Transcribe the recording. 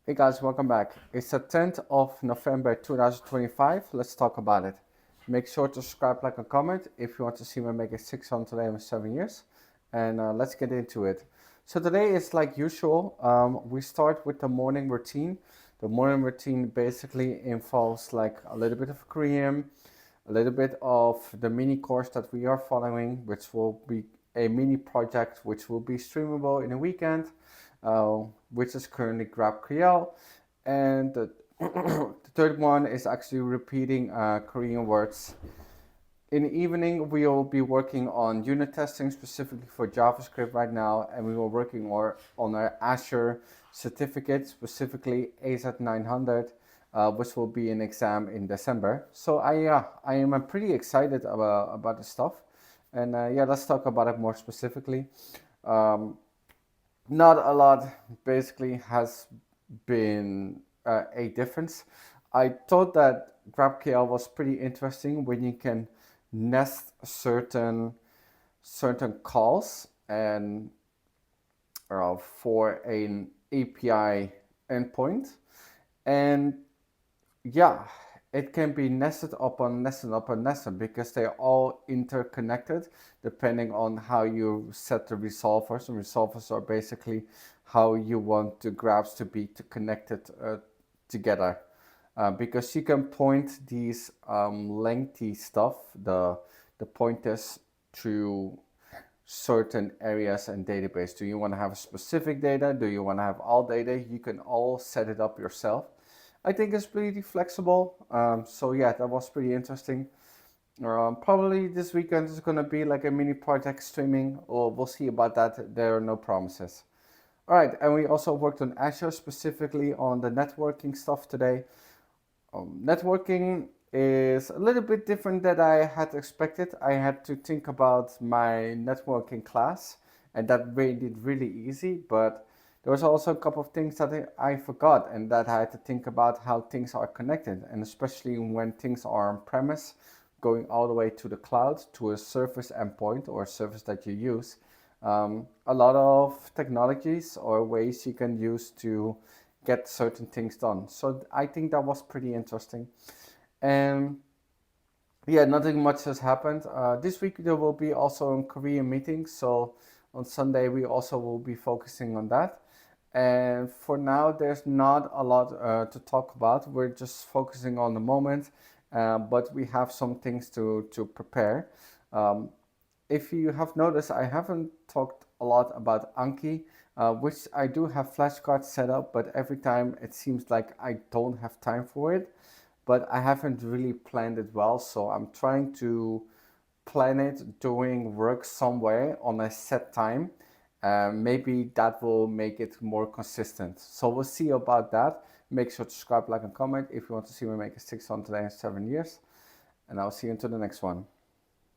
Hey guys, welcome back. It's the 10th of November 2025. Let's talk about it. Make sure to subscribe, like, and comment if you want to see me make a 600 today in 7 years. And let's get into it. So today is like usual. We start with the morning routine. The morning routine basically involves like a little bit of Korean, a little bit of the mini course that we are following, which will be a mini project which will be streamable in a weekend, uh, which is currently GrabQL. And the third one is actually repeating Korean words. In the evening, we will be working on unit testing specifically for JavaScript right now, and we will working on our Azure certificate, specifically AZ900, which will be an exam in December. So I am pretty excited about the stuff, and let's talk about it more specifically. Um, Not a lot basically has been a difference. I thought that GraphQL was pretty interesting when you can nest certain calls and for an API endpoint, and yeah, it can be nested upon nested upon nested because they're all interconnected depending on how you set the resolvers. And resolvers are basically how you want the graphs to be connected together. Because you can point these lengthy stuff, the pointers, to certain areas and database. Do you want to have specific data? Do you want to have all data? You can all set it up yourself. I think it's pretty flexible. So yeah, that was pretty interesting. Probably this weekend is gonna be like a mini project streaming, or we'll see about that. There are no promises. All right, and we also worked on Azure, specifically on the networking stuff today. Networking is a little bit different than I had expected. I had to think about my networking class, and that made it really easy. But there was also a couple of things that I forgot, and that I had to think about how things are connected, and especially when things are on premise, going all the way to the cloud to a service endpoint or a service that you use. A lot of technologies or ways you can use to get certain things done. So I think that was pretty interesting. And yeah, nothing much has happened. This week there will be also a Korean meeting. So on Sunday we also will be focusing on that. And for now, there's not a lot to talk about. We're just focusing on the moment, but we have some things to prepare. Um, if you have noticed, I haven't talked a lot about Anki, which I do have flashcards set up, but every time it seems like I don't have time for it. But I haven't really planned it well, so I'm trying to plan it during work somewhere on a set time. Maybe that will make it more consistent. So we'll see about that. Make sure to subscribe, like, and comment if you want to see me make a 600 today in 7 years. And I'll see you until the next one.